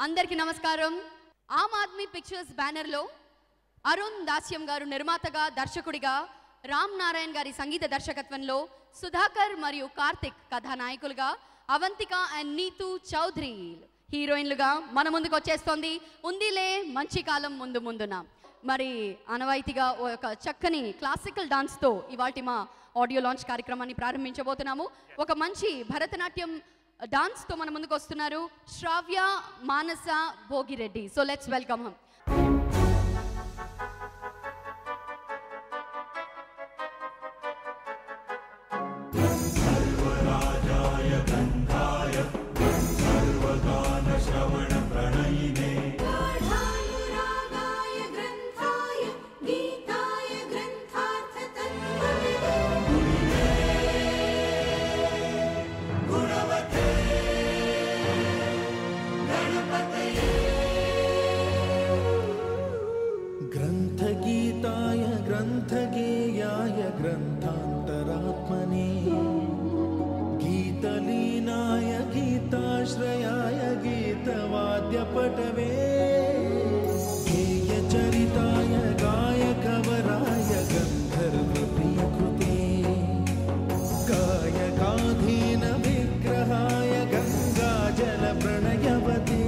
అందరికీ నమస్కారం. ఆమ్ Aadmi pictures banner లో అరుణ్ దాస్యం గారు నిర్మాతగా, దర్శకుడిగా, రామ్ నారాయణ్ గారి సంగీత దర్శకత్వంలో సుధాకర్ మరియు కార్తిక్ కథానాయకులుగా, అవంతిక అండ్ నీతూ చౌదరి హీరోయిన్లుగా మన ముందుకు వచ్చేస్తోంది ఉందిలే మంచి కాలం ముందు ముందున. మరి అనవాయితీగా ఒక చక్కని క్లాసికల్ డాన్స్తో ఇవాల్టి మా ఆడియో లాంచ్ కార్యక్రమాన్ని ప్రారంభించబోతున్నాము. ఒక మంచి భరతనాట్యం డాన్స్ తో మన ముందుకు వస్తున్నారు శ్రావ్య మానస భోగిరెడ్డి. సో లెట్స్ వెల్కమ్ హమ్. ग्रंथगीताय ग्रंथगेयाय ग्रंथांतरात्मने गीतलीनाय गीताश्रयाय गीतवाद्यपटवे गेयचरिताय गायकवराय गन्धर्वप्रियकृते गायकाधीन विग्रहाय गङ्गाजलप्रणयवते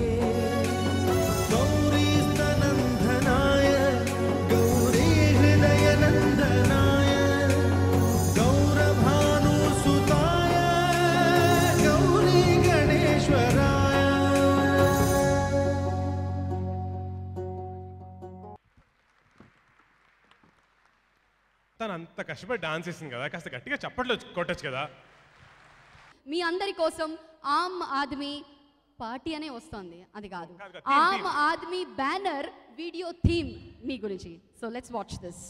అంత కష్టపడి డాన్స్ చేసింది కదా, కాస్త గట్టిగా చప్పట్లు కొట్టచ్చు కదా. మీ అందరి కోసం ఆమ్ ఆద్మీ పార్టీ అనే వస్తుంది, అది కాదు, Aam Aadmi banner video theme మీ గురించి. So let's watch this.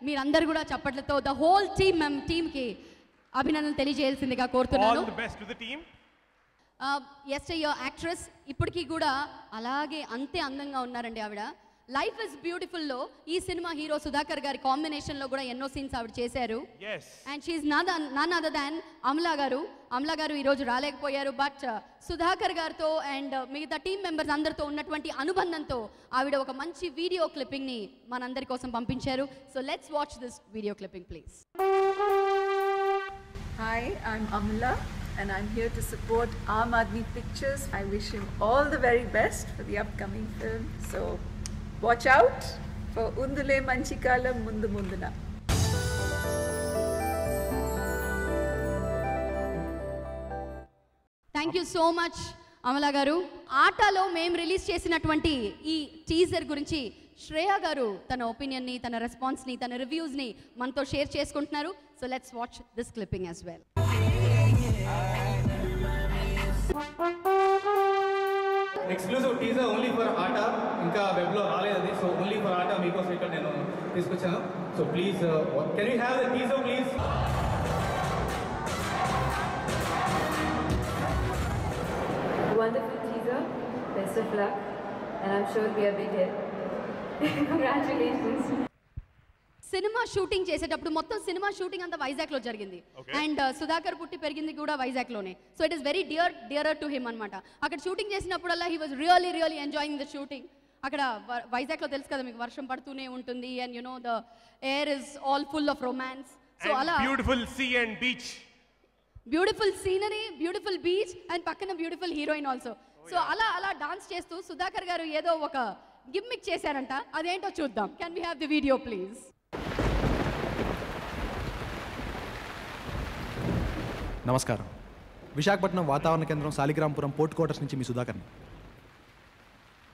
మీరందరూ కూడా చప్పట్లతో ద హోల్ టీమ్ కి అభినందనలు తెలియజేయాల్సిందిగా కోరుతున్నాను. All the best to the team. SI actress ఇప్పటికీ కూడా అలాగే అంతే అందంగా ఉన్నారండి ఆవిడ. లైఫ్ ఇస్ బ్యూటిఫుల్ లో ఈ సినిమా హీరో సుధాకర్ గారి కాంబినేషన్ లో కూడా ఎన్నో సీన్స్ ఆవిడ చేశారు. And she none other than Amala garu. Amala గారు ఈ రోజు రాలేకపోయారు, బట్ సుధాకర్ గారితో అండ్ మిగతా టీమ్ మెంబర్స్ అందరితో ఉన్నటువంటి అనుబంధంతో ఆవిడ ఒక మంచి వీడియో క్లిప్పింగ్ ని మనందరి కోసం పంపించారు. So let's watch this video clipping please. Hi, I'm Amla and I'm here to support Aam Aadmi Pictures. I wish him all the very best for the upcoming film. So watch out for Undule Manchi Kalam Mundu Munduna. Thank you so much Amala గారు. ఆటలో మేము release చేసినటువంటి ఈ teaser గురించి శ్రేయ గారు తన ఒపీనియన్ని, తన రెస్పాన్స్ని, తన రివ్యూస్ని మనతో షేర్ చేసుకుంటున్నారు. So let's watch this clipping as well. Exclusive teaser only for ఆట, ఇంకా వెబ్లో రాలేదు అది. సో ఓన్లీ ఫర్ ఆట మీకోసం ఇక్కడ నేను తీసుకొచ్చాను. So please, can we have the teaser, please? Wonderful teaser. Best of luck. And I'm sure we are big hit. Congratulations. Cinema shooting చేసేటప్పుడు మొత్తం సినిమా షూటింగ్ అంతా వైజాగ్లో జరిగింది. అండ్ సుధాకర్ పుట్టి పెరిగింది కూడా వైజాగ్లోనే. So it is very dearer to him అనమాట. అక్కడ షూటింగ్ చేసినప్పుడల్లా he was really enjoying the shooting. అక్కడ వైజాగ్లో తెలుసు కదా మీకు, వర్షం పడుతూనే ఉంటుంది and you know the air is all full of romance. So అలా beautiful sea and beach, beautiful scenery, beautiful beach and పక్కన బ్యూటిఫుల్ హీరోయిన్ ఆల్సో. సో అలా డాన్స్ చేస్తూ సుధాకర్ గారు ఏదో ఒక గిమ్మిక్ చేశారంట. అదేంటో చూద్దాం. Can we have the video please? నమస్కారం. విశాఖపట్నం వాతావరణ కేంద్రం సాలిగ్రాంపురం పోర్ట్ క్వార్టర్స్ నుంచి మీ సుధాకర్ని.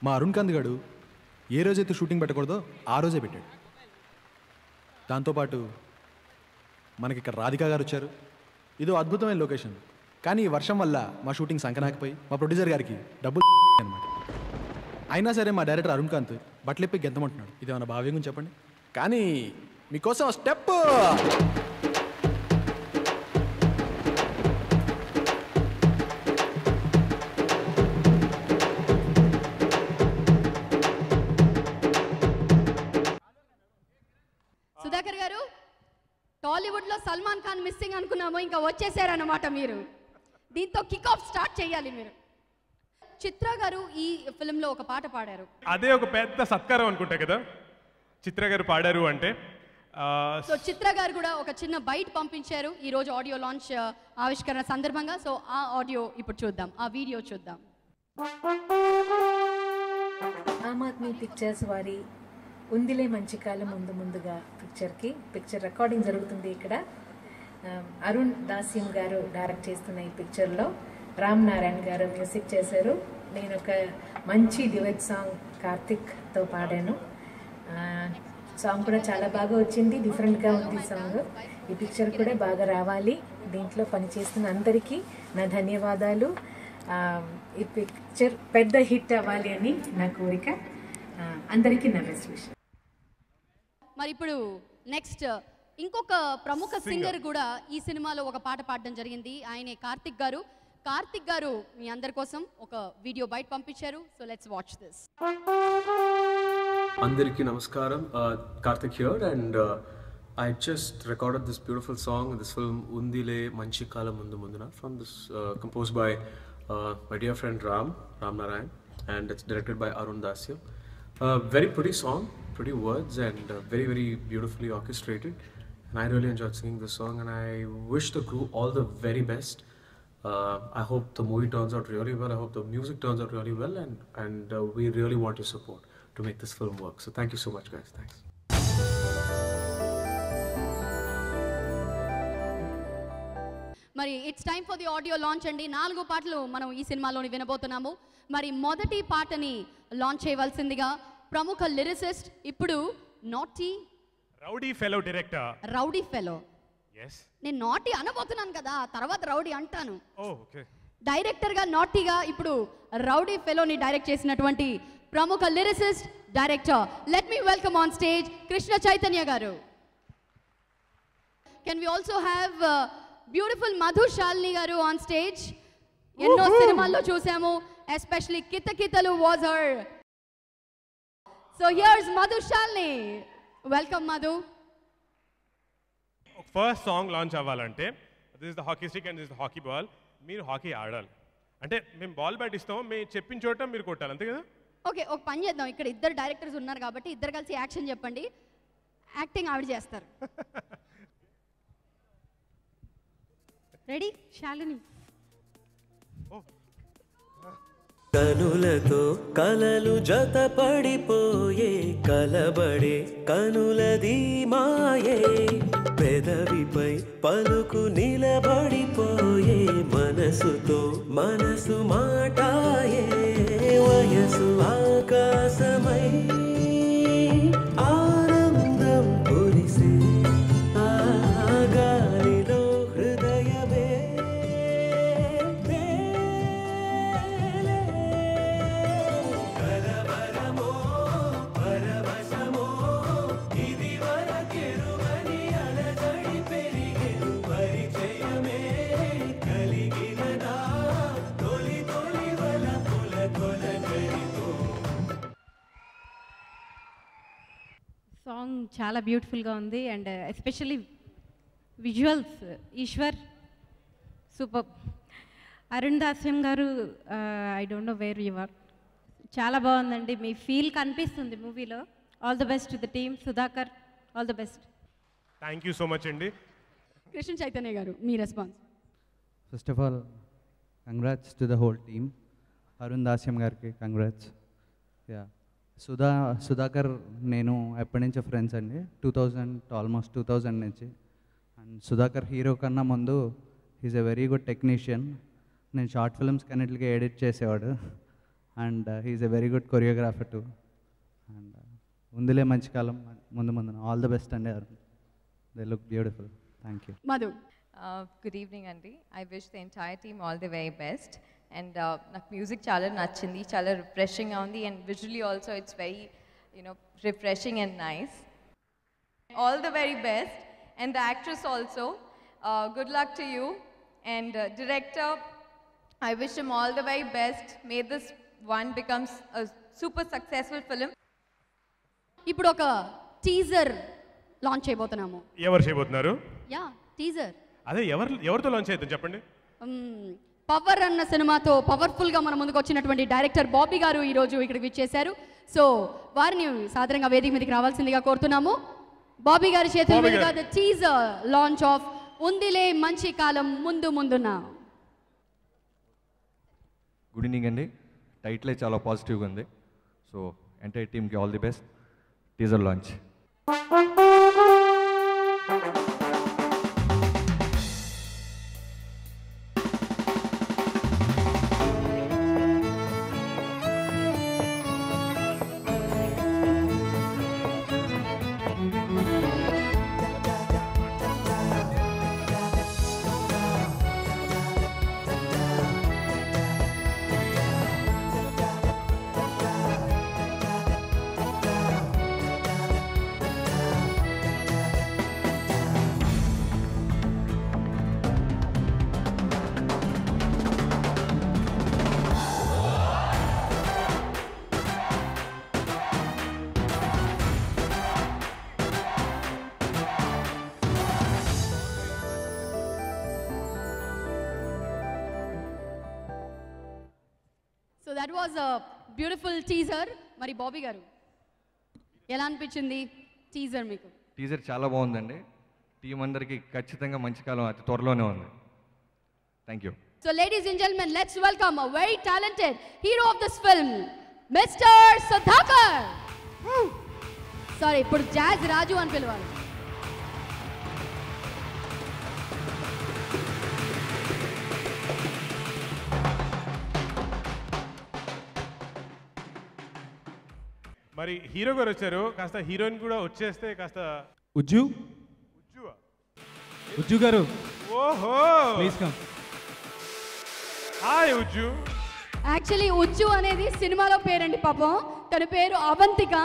మా అరుణ్ కంద్ గారు ఏ రోజైతే షూటింగ్ పెట్టకూడదో ఆ రోజే పెట్టాడు. దాంతోపాటు మనకి ఇక్కడ రాధికా గారు వచ్చారు. ఇదో అద్భుతమైన లొకేషన్. కానీ ఈ వర్షం వల్ల మా షూటింగ్ సంకనాకపోయి మా ప్రొడ్యూసర్ గారికి డబ్బులు అనమాట. అయినా సరే మా డైరెక్టర్ అరుణ్ కాంత్ బట్టలిప్పి గెంతమంటున్నాడు. ఇది ఏమైనా భావ్యంగా చెప్పండి. కానీ మీకోసం స్టెప్. సుధాకర్ గారు, టాలీవుడ్ లో సల్మాన్ ఖాన్ మిస్సింగ్ అనుకున్నాము, ఇంకా వచ్చేసారన్నమాట మీరు. దీంతో కిక్ ఆఫ్ స్టార్ట్ చేయాలి మీరు. చిత్ర గారు ఈ ఫిల్మ్ లో ఒక పాట పాడారు. అదే ఒక పెద్ద సత్కారం అనుకుంటా కదా చిత్ర గారు పాడారు అంటే. సో చిత్ర గారు కూడా ఒక చిన్న బైట్ పంపించారు ఈ రోజు ఆడియో లాంచ్ ఆవిష్కరణ సందర్భంగా. సో ఆ ఆడియో ఇప్పుడు చూద్దాం, ఆ వీడియో చూద్దాం. ఆమ్ ఆద్మీ పిక్చర్స్ వారి ఉందిలే మంచి కాలం ముందుగా పిక్చర్ రికార్డింగ్ జరుగుతుంది ఇక్కడ. అరుణ్ దాస్యం గారు డైరెక్ట్ చేస్తున్న ఈ పిక్చర్లో రామ్ నారాయణ్ గారు మ్యూజిక్ చేశారు. నేను ఒక మంచి డ్యూయట్ సాంగ్ కార్తిక్తో పాడాను. సాంగ్ కూడా చాలా బాగా వచ్చింది, డిఫరెంట్గా ఉంది సాంగ్. ఈ పిక్చర్ కూడా బాగా రావాలి. దీంట్లో పనిచేస్తున్న అందరికీ నా ధన్యవాదాలు. ఈ పిక్చర్ పెద్ద హిట్ అవ్వాలి అని నా కోరిక. అందరికీ నా బెస్ట్ విష్. మరి ఇప్పుడు నెక్స్ట్ ఇంకొక ప్రముఖ సింగర్ కూడా ఈ సినిమాలో ఒక పాట పాడడం జరిగింది. ఆయనే కార్తిక్ గారు. కార్తిక్ గారు మీ అందరి కోసం ఒక వీడియో బైట్ పంపించారు. So let's watch this. అందరికీ నమస్కారం. Karthik here, and I just recorded this beautiful song in this film Undile Manchi Kalam Mundu Munduna from this composed by my dear friend Ram Narayan, and it's directed by Arun Dasyam. Very pretty song, pretty words, and very beautifully orchestrated, and I really enjoyed singing this song, and I wish the crew all the very best. I hope the movie turns out really well. I hope the music turns out really well, and we really want your support to make this film work. So thank you so much, guys. Thanks. మరి it's time for the audio launch అండి. 4 పాటలు మనం ఈ సినిమాలోని వినబోతున్నాము. మరి మొదటి పాటని launch చేయవలసిందిగా ప్రముఖ లిరిసిస్ట్, ఇప్పుడు naughty rowdy fellow director. Rowdy fellow. yes నేను నాటీ అనబోతున్నాను కదా, తర్వాత రౌడీ అంటాను. ఓకే. డైరెక్టర్గా నాటీగా ఇప్పుడు రౌడీ ఫెలోని డైరెక్ట్ చేసినటువంటి ప్రముఖ lyricist director, let me welcome on stage Krishna Chaitanya గారు. Can we also have beautiful Madhu Shalini గారు ఆన్ స్టేజ్. ఎన్నో సినిమాల్లో చూసాము, especially Kithakithalu was her. So here's Madhu Shalini. Welcome Madhu. First song launch అవ్వాలంటే this is the hockey stick and this is the hockey ball. మీరు hockey ఆడాలి అంటే మేము బాల్ బ్యాట్ ఇస్తాము, మేము చెప్పిన చోట మీరు కొట్టాలి, అంతే కదా? ఓకే, ఒక పని చేద్దాం. ఇక్కడ ఇద్దరు డైరెక్టర్స్ ఉన్నారు కాబట్టి ఇద్దరు కలిసి యాక్షన్ చెప్పండి, యాక్టింగ్ ఆవిడ చేస్తారు. రెడీ? శాలిని. కనులతో కలలు జత పడిపోయే కలబడే కనులది మాయే, పెదవిపై పలుకు నిలబడిపోయే మనసుతో మనసు మాటాయే, వయసు ఆకాశమై ఆనందం కురిసే ఆ గాలిలో హృదయమే కలవరమో పరవశమో ఇది వరకే చాలా బ్యూటిఫుల్గా ఉంది and especially visuals Eshwar super. Arun Dasyam గారు I don't know where you are, చాలా బాగుందండి, మీ ఫీల్ కనిపిస్తుంది మూవీలో. All the best to the team. Sudhakar, all the best. Thank you so much అండి. కృష్ణ చైతన్య గారు మీ response. First of all congrats to the whole team. Arun Dasyam గారికి కంగ్రాట్స్. యా, సుధాకర్ నేను ఎప్పటి నుంచో ఫ్రెండ్స్ అండి, 2000 నుంచి. అండ్ సుధాకర్ హీరో కన్నా ముందు he's a very good technician. నేను షార్ట్ ఫిల్మ్స్ కన్నిటికి ఎడిట్ చేసేవాడు. And he's a very good choreographer to. And ఉందిలే మంచి కాలం ముందు ఆల్ ద బెస్ట్ అండి Arun. They look beautiful. Thank you. Madhu. Good evening, Andy. I wish the entire team all the very best. And నాకు music చాలా నచ్చింది, చాలా రిఫ్రెషింగ్గా ఉంది. And visually also it's very, refreshing and nice. All the very best. And the actress also, good luck to you. And director, I wish him all the very best. May this one becomes a super successful film. ఇప్పుడు ఒక teaser launch చేయబోతున్నాము. ఎవరు చేయబోతున్నారు? Yeah, teaser. అదే ఎవరితో launch చేద్దాం చెప్పండి. Power అన్న సినిమాతో పవర్ఫుల్గా మన ముందుకు వచ్చినటువంటి డైరెక్టర్ బాబీ గారు ఈరోజు ఇక్కడికి విచ్చేశారు. సో వారిని సాధారణంగా వేదిక మీదకి రావాల్సిందిగా కోరుతున్నాము. బాబీ గారి చేతుల మీదుగా ద టీజర్ లాంచ్ ఆఫ్ ఉందిలే మంచి కాలం ముందున. గుడ్ ఈవినింగ్ అండి. టైటిలే చాలా పాజిటివ్గా ఉంది. సో ఎంటైర్ టీమ్కి all the best. Teaser launch. So that was a beautiful teaser. మరి బాబీ గారు ఎలా అనిపించింది టీజర్ మీకు? టీజర్ చాలా బాగుందండి. టీం అందరికీ ఖచ్చితంగా మంచి కాలం అతి త్వరలోనే ఉంది. Thank you. So ladies and gentlemen, let's welcome a very talented hero of this film, Mr. Sudhakar. Sorry, ఇప్పుడు జాజ్ రాజు అని పిలవాలి. మరి హీరో గారు వచ్చారు, కాస్త హీరోయిన్ కూడా వచ్చేస్తే కాస్త. ఉజ్జు గారు, ఓహో, please come. Hi Ujju. Actually Ujju అనేది సినిమాలో పేరండి పాపం, తన పేరు అవంతిక.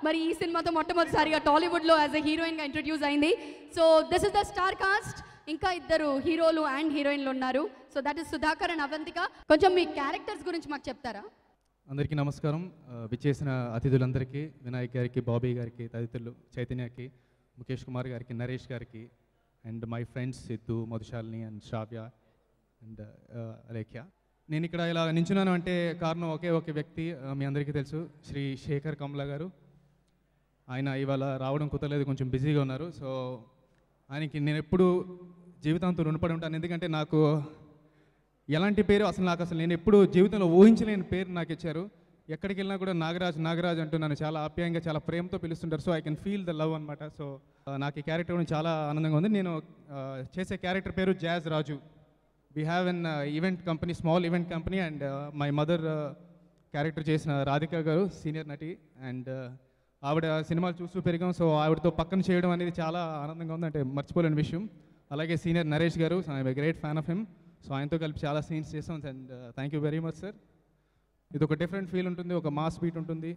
మరి ఈ సినిమాతో మొట్టమొదటిసారిగా టాలీవుడ్లో యాజ్ ఎ హీరోయిన్గా ఇంట్రడ్యూస్ అయింది. So this is the star cast. ఇంకా ఇద్దరు హీరోలు అండ్ హీరోయిన్లు ఉన్నారు. So that is Sudhakar and Avantika. కొంచెం మీ క్యారెక్టర్స్ గురించి మాకు చెప్తారా? అందరికీ నమస్కారం. విచ్చేసిన అతిథులందరికీ, వినాయక్ గారికి, బాబీ గారికి, తదితరులు, చైతన్యకి, ముఖేష్ కుమార్ గారికి, నరేష్ గారికి, and my friends Siddhu, Madhushalini and Sravya and Alekhya. నేను ఇక్కడ ఇలా నించున్నాను అంటే కారణం ఒకే ఒక వ్యక్తి, మీ అందరికీ తెలుసు, శ్రీ శేఖర్ కమలా గారు. ఆయన ఇవాళ రావడం కుదరలేదు, కొంచెం బిజీగా ఉన్నారు. సో ఆయనకి నేను ఎప్పుడు జీవితాంతం రుణపడి ఉంటాను. ఎందుకంటే నాకు ఎలాంటి పేరు అసలు నేను ఎప్పుడు జీవితంలో ఊహించలేని పేరు నాకు ఇచ్చారు. ఎక్కడికి వెళ్ళినా కూడా నాగరాజ్ అంటూ నన్ను చాలా ఆప్యాయంగా, చాలా ప్రేమతో పిలుస్తుంటారు. So I can feel the love అనమాట. సో నాకు ఈ క్యారెక్టర్ గురించి చాలా ఆనందంగా ఉంది. నేను చేసే క్యారెక్టర్ పేరు jazz Raju. We have an event company, small event company. And my mother character చేసిన రాధిక గారు సీనియర్ నటి. అండ్ ఆవిడ సినిమాలు చూస్తూ పెరిగాం. సో ఆవిడతో పక్కన చేయడం అనేది చాలా ఆనందంగా ఉంది, అంటే మర్చిపోలేని విషయం. అలాగే senior Naresh garu, I'm a great fan of him. So ఆయనతో కలిపి చాలా సీన్స్ చేసాం. And thank you very much sir. ఇది ఒక డిఫరెంట్ ఫీల్ ఉంటుంది, ఒక మాస్ బీట్ ఉంటుంది.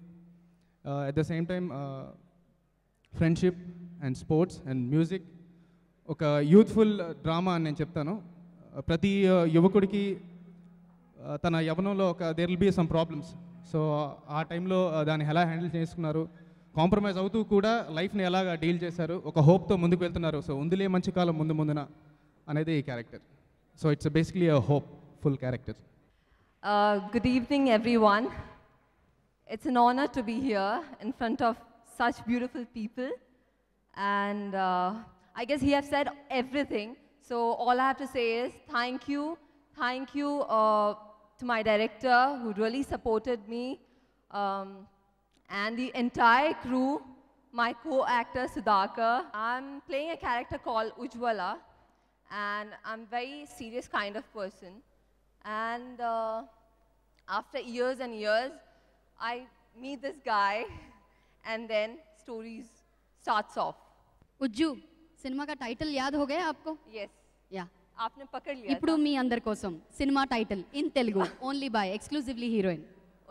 At the same time friendship and sports and music, ఒక యూత్ఫుల్ డ్రామా అని నేను చెప్తాను. ప్రతి యువకుడికి తన యవ్వనంలో there will be some problems. So ఆ టైంలో దాన్ని ఎలా హ్యాండిల్ చేసుకున్నారు, కాంప్రమైజ్ అవుతూ కూడా లైఫ్ని ఎలాగా డీల్ చేశారు, ఒక హోప్తో ముందుకు వెళ్తున్నారు. సో ఉందిలే మంచి కాలం ముందు ముందున అనేది ఈ character. So it's basically a hopeful character. Good evening, everyone. It's an honor to be here in front of such beautiful people. And I guess he has said everything. So all I have to say is thank you. Thank you to my director who really supported me. And the entire crew, my co-actor Sudhakar. I'm playing a character called Ujwala, and I'm a very serious kind of person. And after years and years, I meet this guy, and then stories starts off. ఉజ్జు cinema కా title యాద్ హో Gaya APCO? Yes. Yeah, आपने पकड़ लिया. ఇప్పుడు మీ అందరి కోసం cinema title in Telugu only by exclusively heroine.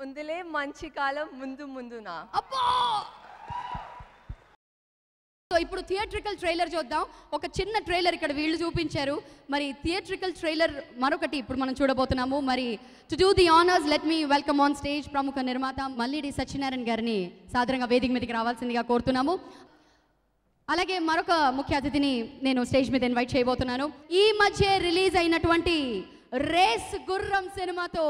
ఉందిలే మంచి కాలం ముందు ముందున. సో ఇప్పుడు థియేట్రికల్ ట్రైలర్ చూద్దాం. ఒక చిన్న ట్రైలర్ ఇక్కడ వీళ్ళు చూపించారు. మరి థియేట్రికల్ ట్రైలర్ మరొకటి ఇప్పుడు మనం చూడబోతున్నాము. మరి to do the honours let me welcome on stage ప్రముఖ నిర్మాత మల్లిడి సత్యనారాయణ గారిని సాదరంగా వేదిక మీదకి రావాల్సిందిగా కోరుతున్నాము. అలాగే మరొక ముఖ్య అతిథిని నేను స్టేజ్ మీద ఇన్వైట్ చేయబోతున్నాను. ఈ మధ్య రిలీజ్ అయినటువంటి రేస్ గుర్రం సినిమాతో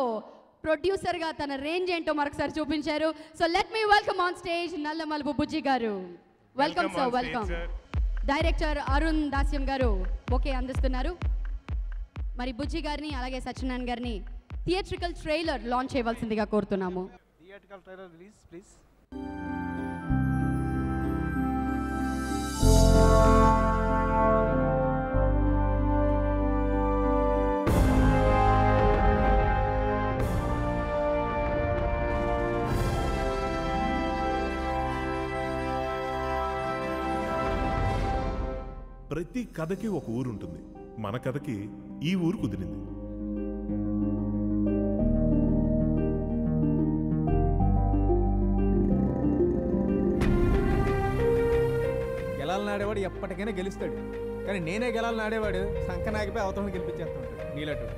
ప్రొడ్యూసర్గా తన రేంజ్ ఏంటో మరొకసారి చూపించారు. So let me welcome on stage Nallamalupu Bujji గారు. Welcome sir, welcome. Director Arun Dasyam గారు ఓకే అందిస్తున్నారు. మరి బుజ్జి గారిని అలాగే సత్యనారాయణ గారిని థియేట్రికల్ ట్రైలర్ లాంచ్ చేయవలసిందిగా కోరుతున్నాము. Theatrical trailer release please. ప్రతి కథకి ఒక ఊరు ఉంటుంది. మన కథకి ఈ ఊరు కుదిరింది. గెలాలని ఆడేవాడు ఎప్పటికైనా గెలుస్తాడు, కానీ నేనే గెలాలని ఆడేవాడు సంకనాగిపోయి అవతలను గెలిపించేస్తుంటాడు నీలటు.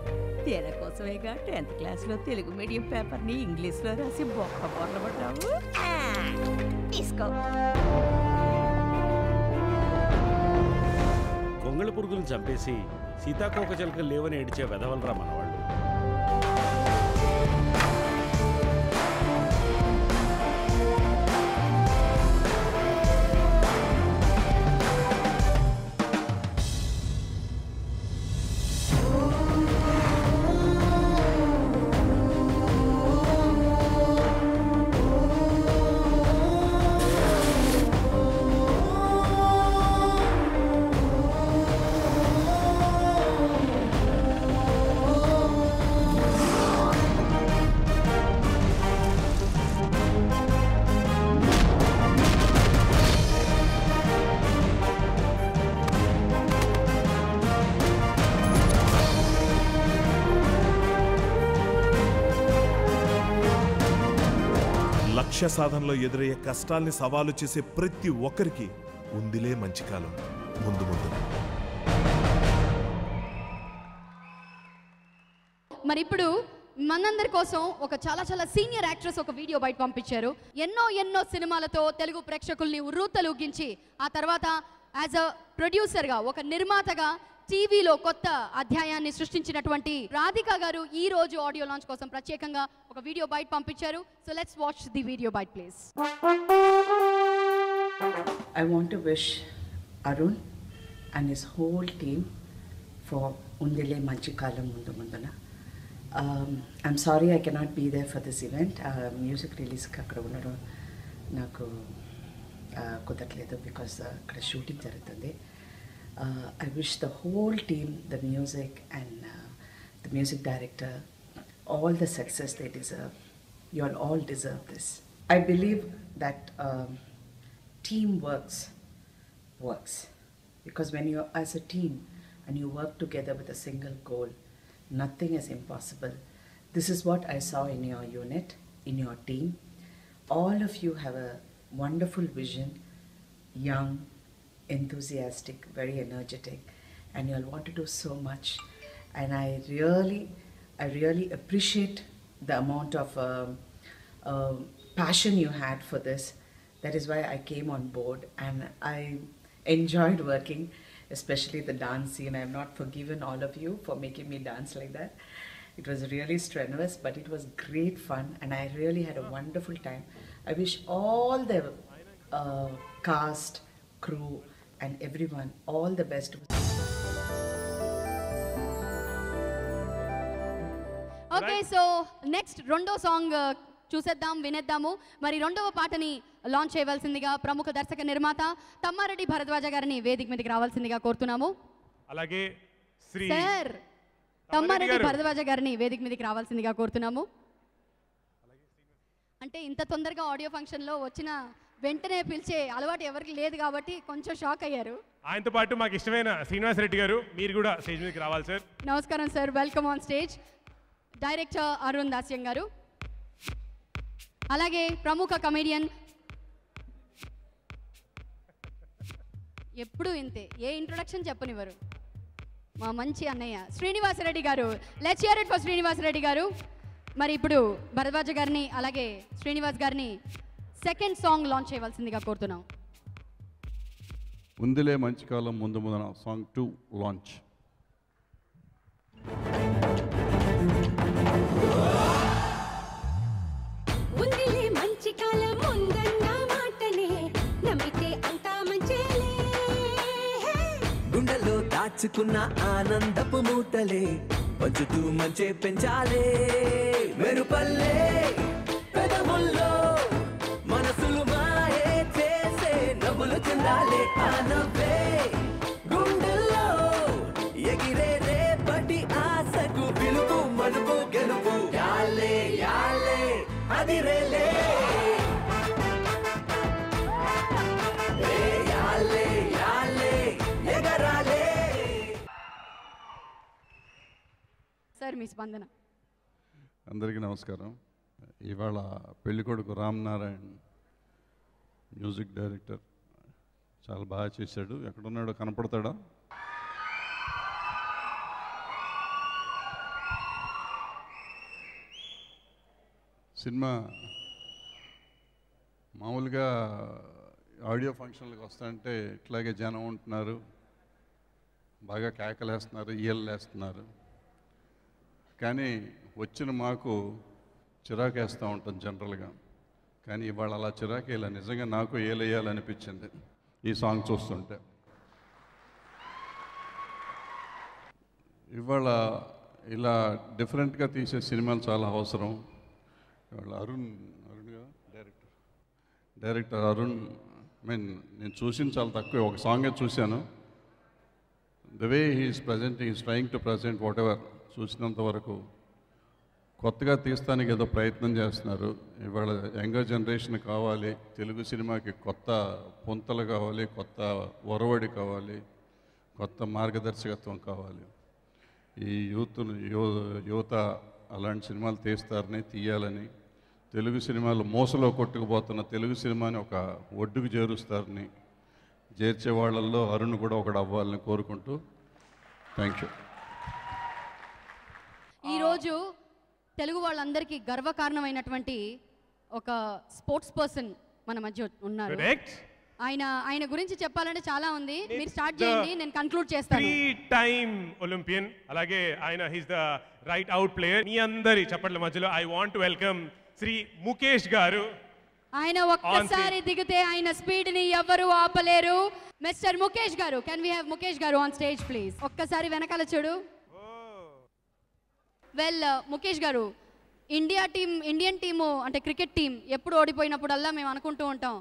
తేరా కోసమేగా 10th క్లాస్లో తెలుగు మీడియం పేపర్ని ఇంగ్లీష్లో రాసి బొక్క బొర్రబడ్డావు. తీసుకో. కొంగళ పురుగులను చంపేసి సీతాకోక చిలుకలు లేవని ఏడిచే వెధవలరా మనవాళ్ళు. లక్ష్య సాధనలో ఎదురయ్యే కష్టాల్ని సవాలు చేసే ప్రతి ఒక్కరికి ఉందిలే మంచి కాలం ముందు ముందు. మరి ఇప్పుడు మనందరి కోసం ఒక చాలా చాలా సీనియర్ యాక్ట్రెస్ ఒక వీడియో బయట పంపించారు. ఎన్నో సినిమాలతో తెలుగు ప్రేక్షకుల్ని ఉర్రూతలూగించి ఆ తర్వాత యాజ్ అ ప్రొడ్యూసర్గా ఒక నిర్మాతగా టీవీలో కొత్త అధ్యాయాన్ని సృష్టించినటువంటి రాధిక గారు ఈ రోజు ఆడియో లాంచ్ కోసం ప్రత్యేకంగా ఒక వీడియో బైట్ పంపించారు. So let's watch the video byte please. I want to wish Arun and his whole team for Undile Manchi Kalam Mundu Munduna. I'm sorry I cannot be there for this event. Music release akkada unnadu naku kudatledu because akkada shooting jarutundi. I wish the whole team, the music and the music director, all the success they deserve. You all deserve this. I believe that team works because when you're as a team and you work together with a single goal, nothing is impossible. This is what I saw in your unit, in your team. All of you have a wonderful vision, young, enthusiastic, very energetic, and you'll want to do so much. And I really appreciate the amount of passion you had for this. That is why I came on board, and I enjoyed working, especially the dance scene. I have not forgiven all of you for making me dance like that. It was really strenuous, but it was great fun, and I really had a wonderful time. I wish all the cast, crew, and everyone all the best. Okay, so next రెండో song చూసేద్దాం, వినేద్దాము. మరి రెండవ పాటని launch చేయవలసిందిగా ప్రముఖ దర్శక నిర్మాత తమ్మారెడ్డి భరద్వాజ గారిని వేదిక మీదకి రావాల్సిందిగా కోరుతున్నాము. అలాగే శ్రీ సార్ తమ్మారెడ్డి భరద్వాజ గారిని వేదిక మీదకి రావాల్సిందిగా కోరుతున్నాము. అంటే ఇంత తొందరగా ఆడియో ఫంక్షన్లో వచ్చిన వెంటనే పిలిచే అలవాటు ఎవరికి లేదు కాబట్టి కొంచెం షాక్ అయ్యారు. ఆయనతో పాటు మాకు ఇష్టమైన శ్రీనివాస్ రెడ్డి గారు, మీరు కూడా స్టేజ్ మీదకి రావాలి సార్. నమస్కారం sir, welcome on stage. Director Arun Dasyam గారు, అలాగే ప్రముఖ కమెడియన్, ఎప్పుడు ఇంతే, ఏ ఇంట్రొడక్షన్ చెప్పనివ్వరు, మా మంచి అన్నయ్య శ్రీనివాస్ రెడ్డి గారు. Let's hear it for Srinivas Reddy గారు. మరి ఇప్పుడు భరద్వాజ గారిని అలాగే శ్రీనివాస్ గారిని సెకండ్ సాంగ్ లాంచ్ చేయవలసిందిగా కోరుతున్నాం. ఉందిలే మంచి కాలం ముందు ముందున సాంగ్ 2 లాంచ్. ఉందిలే మంచి కాలం ముందన్న మాటనే నమ్మితే అంతా మంచేలే. గుండెల్లో దాచుకున్న ఆనందపు మూటలే పంచుతూ మంచే పెంచాలే. మెరుపల్లే పెదవుల్లో మనసులు మాయే చేసే నవ్వులు చెందాలే. ఆ నవ్వే గుండెల్లో ఎగిరే రేపటి ఆశకు పిలుపు మలుపు గెలుపు. యాలే యాలే అదిరేలే, యాలే యాలే ఎగరాలే. సార్ మీ స్పందన. అందరికీ నమస్కారం. ఇవాళ పెళ్ళికొడుకు రామ్ నారాయణ్ మ్యూజిక్ డైరెక్టర్ చాలా బాగా చేశాడు. ఎక్కడున్నాడో కనపడతాడా? సినిమా మామూలుగా ఆడియో ఫంక్షన్లకు వస్తాయంటే ఇట్లాగే జనం ఉంటున్నారు, బాగా కేకలేస్తున్నారు, ఈయలేస్తున్నారు. కానీ వచ్చిన మాకు చిరాకేస్తూ ఉంటాం జనరల్గా. కానీ ఇవాళ అలా చిరాకేలా, నిజంగా నాకు ఏలేయాలనిపించింది ఈ సాంగ్ చూస్తుంటే. ఇవాళ ఇలా డిఫరెంట్గా తీసే సినిమాలు చాలా అవసరం. ఇవాళ అరుణ్ డైరెక్టర్ అరుణ్, నేను చూసింది చాలా తక్కువ, ఒక సాంగే చూశాను. The way he's presenting, is trying to present whatever చూసినంత వరకు కొత్తగా తీస్తానికి ఏదో ప్రయత్నం చేస్తున్నారు. ఇవాళ యంగర్ జనరేషన్ కావాలి, తెలుగు సినిమాకి కొత్త పుంతలు కావాలి, కొత్త ఒరవడి కావాలి, కొత్త మార్గదర్శకత్వం కావాలి. ఈ యువత అలాంటి సినిమాలు తీయాలని, తెలుగు సినిమాలు మోసలో కొట్టుకుపోతున్న తెలుగు సినిమాని ఒక ఒడ్డుకు చేర్చే వాళ్ళల్లో అరుణ్ కూడా ఒకడు అవ్వాలని కోరుకుంటూ థ్యాంక్ యూ. ఈరోజు తెలుగు వాళ్ళందరికీ గర్వకారణమైనటువంటి ఒక స్పోర్ట్స్ పర్సన్ మన మధ్య ఉన్నారు. ఆయన గురించి చెప్పాలంటే చాలా ఉంది, మీరు స్టార్ట్ చేయండి, నేను కంక్లూడ్ చేస్తాను. 3-time ఒలింపియన్, అలాగే ఆయన he's the right out player. మీ అందరి చప్పట్ల మధ్యలో I want to welcome Shri Mukesh గారు. ఆయన ఒక్కసారి దిగితే ఆయన స్పీడ్ ని ఎవరు ఆపలేరు. మిస్టర్ ముఖేష్ గారు, కెన్ వి హావ్ ముఖేష్ గారు ఆన్ స్టేజ్ ప్లీజ్? ఒక్కసారి వెనకాల చూడు. వెల్ ముఖేష్ గారు, ఇండియన్ టీము అంటే క్రికెట్ టీం ఎప్పుడు ఓడిపోయినప్పుడల్లా మేము అనుకుంటూ ఉంటాం,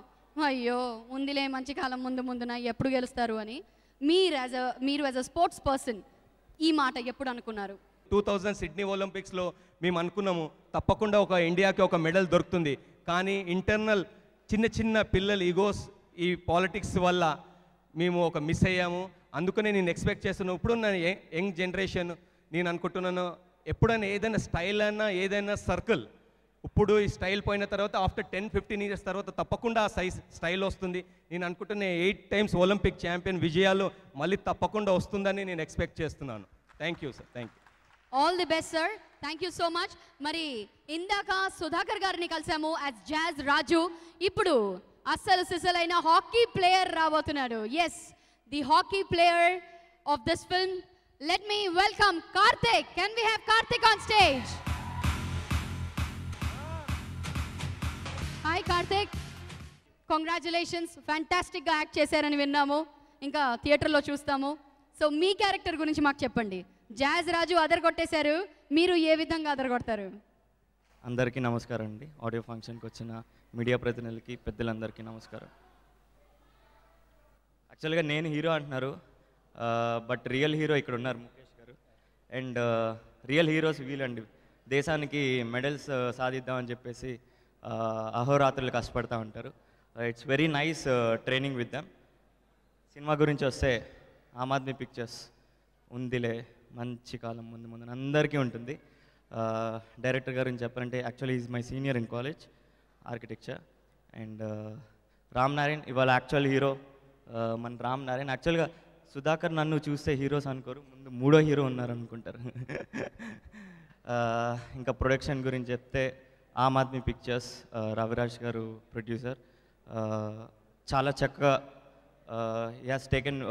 అయ్యో ఉందిలే మంచి కాలం ముందున ఎప్పుడు గెలుస్తారు అని. మీరు యాజ్ అ స్పోర్ట్స్ పర్సన్ ఈ మాట ఎప్పుడు అనుకున్నారు? 2000 సిడ్నీ ఒలింపిక్స్లో మేము అనుకున్నాము తప్పకుండా ఒక ఇండియాకి ఒక మెడల్ దొరుకుతుంది. కానీ ఇంటర్నల్ చిన్న పిల్లల ఈగోస్, ఈ పాలిటిక్స్ వల్ల మేము ఒక మిస్ అయ్యాము. అందుకనే నేను ఎక్స్పెక్ట్ చేస్తున్నాను ఇప్పుడున్న యంగ్ జనరేషన్, నేను అనుకుంటున్నాను ఎప్పుడైనా ఏదైనా స్టైల్ అయినా ఏదైనా సర్కిల్, ఇప్పుడు ఈ స్టైల్ పోయిన తర్వాత ఆఫ్టర్ 10-15 ఇయర్స్ తర్వాత తప్పకుండా ఆ స్టైల్ వస్తుంది. నేను అనుకుంటున్న 8 times ఒలింపిక్ ఛాంపియన్ విజయాలు మళ్ళీ తప్పకుండా వస్తుందని నేను ఎక్స్పెక్ట్ చేస్తున్నాను. Thank you sir, thank you. All the best sir, thank you so much. మరి ఇందాక సుధాకర్ గారిని కలిసాము యాజ్ జాజ్ రాజు, ఇప్పుడు అస్సలు సిసలైన హాకీ ప్లేయర్ రాబోతున్నాడు. Yes, the hockey player of this film. Let me welcome Karthik. Can we have Karthik on stage? Hi Karthik, congratulations. ఫ్యాంటాస్టిక్గా act చేశారని విన్నాము, ఇంకా థియేటర్లో చూస్తాము. సో మీ క్యారెక్టర్ గురించి మాకు చెప్పండి. జాజ్ రాజు అదరగొట్టేశారు, మీరు ఏ విధంగా అదరగొడతారు? అందరికీ నమస్కారం అండి. ఆడియో ఫంక్షన్కి వచ్చిన మీడియా ప్రతినిధులకి, పెద్దలందరికీ నమస్కారం. యాక్చువల్గా నేను హీరో అంటున్నారు, బట్ రియల్ హీరో ఇక్కడ ఉన్నారు ముఖేష్ గారు. అండ్ రియల్ హీరోస్ వీళ్ళండి. దేశానికి మెడల్స్ సాధిద్దామని చెప్పేసి అహోరాత్రులు కష్టపడతా ఉంటారు. It's very nice training with them. సినిమా గురించి వస్తే ఆమ్ ఆద్మీ పిక్చర్స్ ఉందిలే మంచి కాలం ముందు ముందు అందరికీ ఉంటుంది. డైరెక్టర్ గురించి చెప్పాలంటే actually is my senior in college architecture. And Ram Narayan ఇవాళ యాక్చువల్ హీరో. మన రామ్ నారాయణ్ యాక్చువల్గా సుధాకర్ నన్ను చూస్తే హీరోస్ అనుకోరు, ముందు మూడో హీరో ఉన్నారు అనుకుంటారు. ఇంకా ప్రొడక్షన్ గురించి చెప్తే ఆమ్ ఆద్మీ పిక్చర్స్, రవిరాజ్ గారు ప్రొడ్యూసర్. చాలా చక్కగా హీ హాస్ టేకెన్,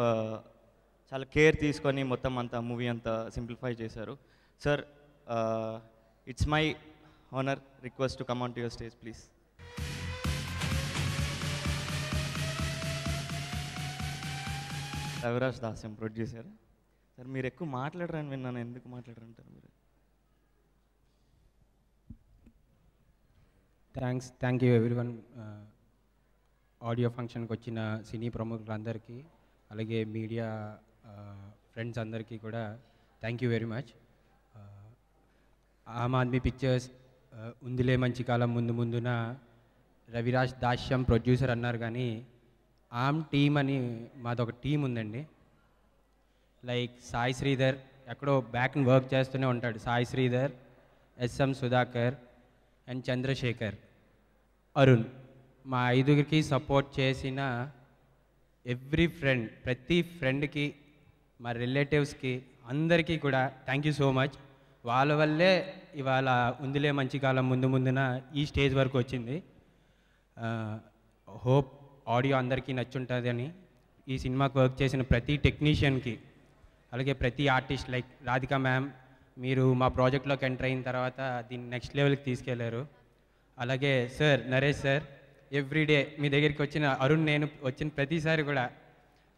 చాలా కేర్ తీసుకొని మొత్తం అంతా మూవీ అంతా సింప్లిఫై చేశారు. Sir, it's my honour request to come on to your stage please. Raviraj Dasyam producer. Sir మీరు ఎక్కువ మాట్లాడరని విన్నాను, ఎందుకు మాట్లాడరంటారు మీరు? Thank you everyone. ఆడియో ఫంక్షన్కి వచ్చిన సినీ ప్రముఖులందరికీ, అలాగే మీడియా ఫ్రెండ్స్ అందరికీ కూడా thank you very much. Aam Aadmi pictures Undile Manchi Kalam Mundu ముందున రవిరాజ్ దాస్యం ప్రొడ్యూసర్ అన్నారు, కానీ ఆమ్ టీమ్ అని మాదొక టీం ఉందండి. లైక్ సాయి శ్రీధర్ ఎక్కడో బ్యాక్ వర్క్ చేస్తూనే ఉంటాడు. సాయి శ్రీధర్, ఎస్ఎం సుధాకర్ అండ్ చంద్రశేఖర్, అరుణ్, మా ఐదుగురికి సపోర్ట్ చేసిన ఎవ్రీ ఫ్రెండ్, ప్రతి ఫ్రెండ్కి, మా రిలేటివ్స్కి అందరికీ కూడా థ్యాంక్ యూ సో మచ్. వాళ్ళ వల్లే ఇవాళ ఉందిలే మంచి కాలం ముందు ముందున ఈ స్టేజ్ వరకు వచ్చింది. హోప్ ఆడియో అందరికీ నచ్చుంటుంది అని. ఈ సినిమాకి వర్క్ చేసిన ప్రతి టెక్నీషియన్కి, అలాగే ప్రతి ఆర్టిస్ట్ లైక్ రాధికా మ్యామ్, మీరు మా ప్రాజెక్ట్లోకి ఎంటర్ అయిన తర్వాత దీన్ని నెక్స్ట్ లెవెల్కి తీసుకెళ్లారు. అలాగే సార్ నరేష్ సార్, ఎవ్రీడే మీ దగ్గరికి వచ్చిన అరుణ్, నేను వచ్చిన ప్రతిసారి కూడా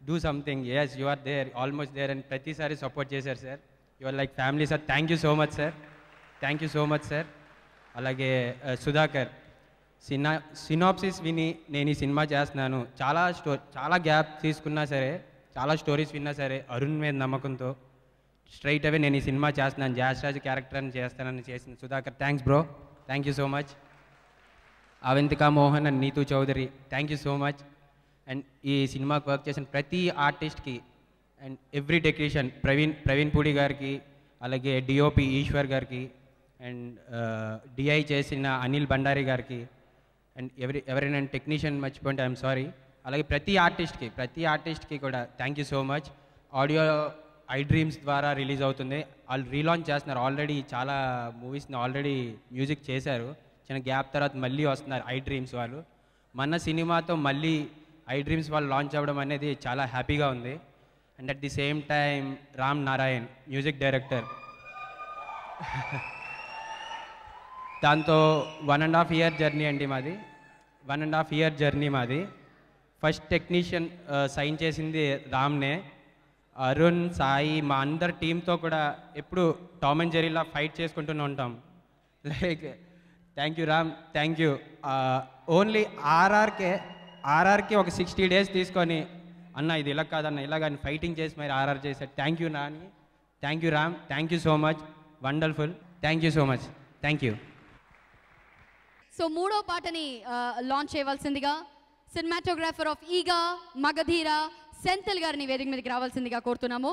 do something, yes you are there, almost there అని ప్రతిసారి సపోర్ట్ చేశారు sir. You are like family sir. Thank you so much sir, thank you so much sir. అలాగే సుధాకర్, సినాప్సిస్ విని నేను ఈ సినిమా చేస్తున్నాను, చాలా గ్యాప్ తీసుకున్నా సరే, చాలా స్టోరీస్ విన్నా సరే, అరుణ్ మీద నమ్మకంతో స్ట్రైట్ అవే నేను ఈ సినిమా చేస్తున్నాను, జాజ్ రాజు క్యారెక్టర్ అని చేస్తానని చేసిన Sudhakar, thanks bro, thank you so much. Avantika Mohan and Neetu Chaudhary, thank you so much. And ఈ సినిమాకి వర్క్ చేసిన ప్రతి ఆర్టిస్ట్కి and every technician, Praveen Pudi గారికి, అలాగే డిఓపి ఈశ్వర్ గారికి, అండ్ డిఐ చేసిన అనిల్ బండారి గారికి, అండ్ ఎవరైనా టెక్నీషియన్ మర్చిపోయింటే ఐఎమ్ సారీ. అలాగే ప్రతి ఆర్టిస్ట్కి కూడా thank you so much. Audio I dreams ద్వారా రిలీజ్ అవుతుంది, వాళ్ళు రీలాంచ్ చేస్తున్నారు. ఆల్రెడీ చాలా మూవీస్ని ఆల్రెడీ మ్యూజిక్ చేశారు, చిన్న గ్యాప్ తర్వాత మళ్ళీ వస్తున్నారు ఐ డ్రీమ్స్ వాళ్ళు. మన సినిమాతో మళ్ళీ ఐ డ్రీమ్స్ వాళ్ళు లాంచ్ అవ్వడం అనేది చాలా హ్యాపీగా ఉంది. And at the same time Ram Narayan music director, దాంతో 1.5 year జర్నీ అండి మాది, 1.5 year జర్నీ మాది. ఫస్ట్ టెక్నీషియన్ సైన్ చేసింది రామ్నే. అరుణ్, సాయి, మా అందరి టీంతో కూడా ఎప్పుడు టామ్ అండ్ జెర్రీలా ఫైట్ చేసుకుంటూనే ఉంటాం. Like thank you Ram, thank you. Only RRK ఒక 60 days తీసుకొని, అన్న ఇది ఇలా కాదన్న ఇలా కానీ ఫైటింగ్ చేసి మరి ఆర్ఆర్ చేశాడు. Thank you Nani, thank you Ram, thank you so much, wonderful, thank you so much, thank you. So మూడో పాటని లాంచ్ చేయవలసిందిగా సినిమాటోగ్రాఫర్ ఆఫ్ ఈగా మగధీర సెంథిల్ గారిని వేదిక మీదకి రావాల్సిందిగా కోరుతున్నాము.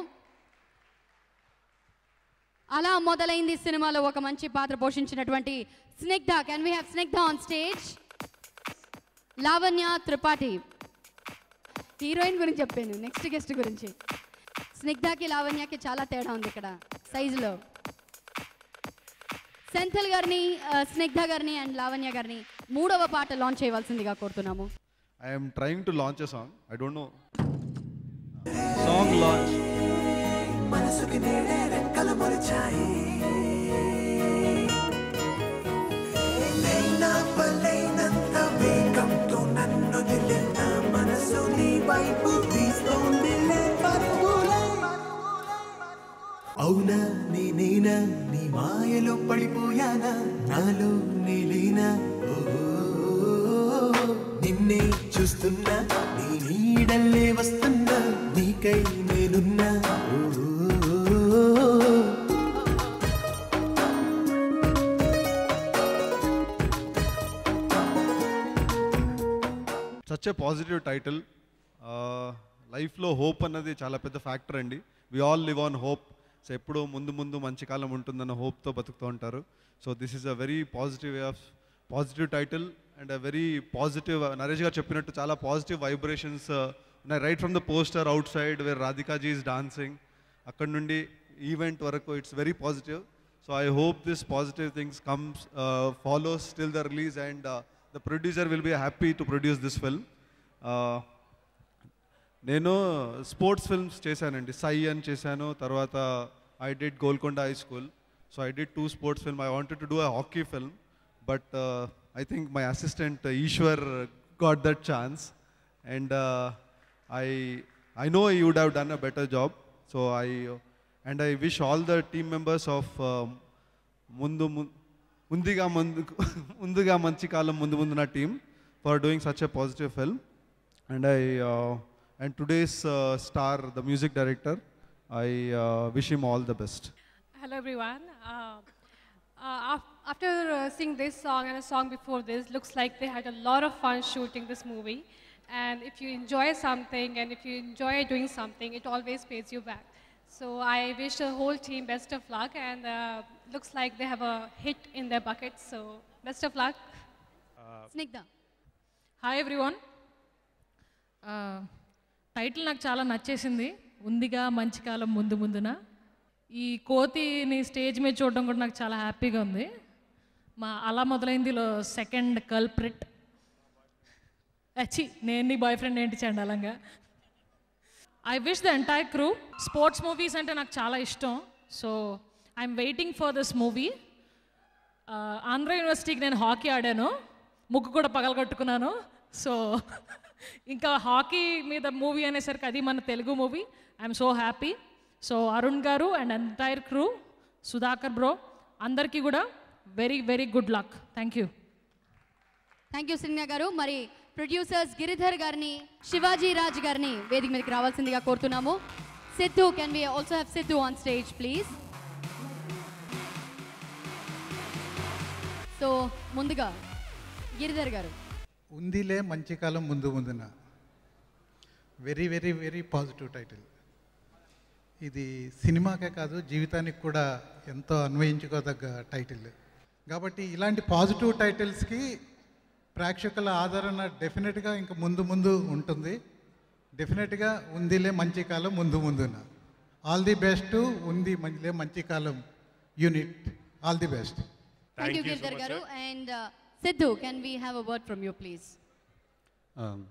అలా మొదలైంది సినిమాలో ఒక మంచి పాత్ర పోషించినటువంటి Snigdha. Can we have Snigdha on stage? Lavanya Tripathi, heroine గురించి చెప్పాను, నెక్స్ట్ గెస్ట్ గురించి. స్నిగ్ధకి లావణ్యకి చాలా తేడా ఉంది ఇక్కడ సైజులో. సెంథిల్ గారిని, స్నిగ్ధ గారిని అండ్ లావణ్య గారిని మూడవ పాట లాంచ్ చేయవలసిందిగా కోరుతున్నాము. I am trying to launch a song. I don't know. Song launch. మనసుకి నేడే రెక్కలు మొలిచాయి నైనా పలైనంత వేగంతో నన్ను నిలిన మనసు నీ వైపు తీస్తోందిలే పరుగులే అవునా నేనేనా నీ మాయలో పడిపోయానా నాలో నీలీనా నిన్నే చూస్తున్నా నీ నీడల్లే వస్తున్నా నీకై నేనున్నా సచ్ ఎ పాజిటివ్ టైటిల్. లైఫ్లో హోప్ అన్నది చాలా పెద్ద ఫ్యాక్టర్ అండి. We all live on hope. So ఎప్పుడో ముందు ముందు మంచి కాలం ఉంటుందన్న హోప్తో బతుకుతూ ఉంటారు. So this is a very positive way of positive title and a very positive, Naresh గారు చెప్పినట్టు చాలా పాజిటివ్ వైబ్రేషన్స్ ఉన్నాయి. Right from the poster outside where Radhikaji is dancing, అక్కడ నుండి ఈవెంట్ వరకు it's very positive. So I hope this positive things comes follows till the release and the producer will be happy to produce this film. నేను sports films చేశానండి. సై అని చేశాను, తర్వాత I did Golconda high school. So I did 2 sports film. I wanted to do a hockey film, but I think my assistant Eshwar got that chance and I know he would have done a better job. So I wish all the team members of ముందుగా మంచి కాలం ముందు ముందున team for doing such a positive film. And today's star, the music director, I wish him all the best. Hello everyone. After seeing this song and a song before this, looks like they had a lot of fun shooting this movie. And if you enjoy something and if you enjoy doing something, it always pays you back. So I wish the whole team best of luck, and looks like they have a hit in their bucket. So best of luck. Snigdha. Hi everyone. Title నాకు చాలా నచ్చేసింది, ఉందిగా మంచి కాలం ముందు ముందున. ఈ కోతిని stage మీద చూడడం కూడా నాకు చాలా హ్యాపీగా ఉంది. మా అలా మొదలైందిలో సెకండ్ కల్ప్రిట్ నేను నీ బాయ్ ఫ్రెండ్ ఏంటి చండాలంగా. I wish the entire crew. Sports movies అంటే నాకు చాలా ఇష్టం. So I'm waiting for this movie. Andhra యూనివర్సిటీకి నేను హాకీ ఆడాను, ముక్కు కూడా పగలగొట్టుకున్నాను. సో ఇంకా హాకీ మీద మూవీ అనేసరికి అది మన Telugu movie. I'm so happy. So Arun గారు and entire crew, Sudhakar bro, అందరికీ కూడా very very good luck. Thank you. Thank you Sinha గారు. మరి ప్రొడ్యూసర్స్ గిరిధర్ గారిని, శివాజీ రాజ్ గారిని వేదిక మీదకి రావాల్సిందిగా కోరుతున్నాము. Siddhu, can we also have Siddhu on stage please. So ముందుగా Giridhar garu. Undile Manchi Kalam Mundu Munduna, very very very positive title. ఇది సినిమాకే కాదు జీవితానికి కూడా ఎంతో అన్వయించుకోదగ్గ టైటిల్. కాబట్టి ఇలాంటి పాజిటివ్ టైటిల్స్కి ప్రేక్షకుల ఆదరణ డెఫినెట్గా ఇంకా ముందు ముందు ఉంటుంది. డెఫినెట్గా ఉందిలే మంచి కాలం ముందు ముందున. All the best Undile Manchi Kalam unit. All the best. Thank you Giridhar గారు. And Siddhu, can we have a word from you please.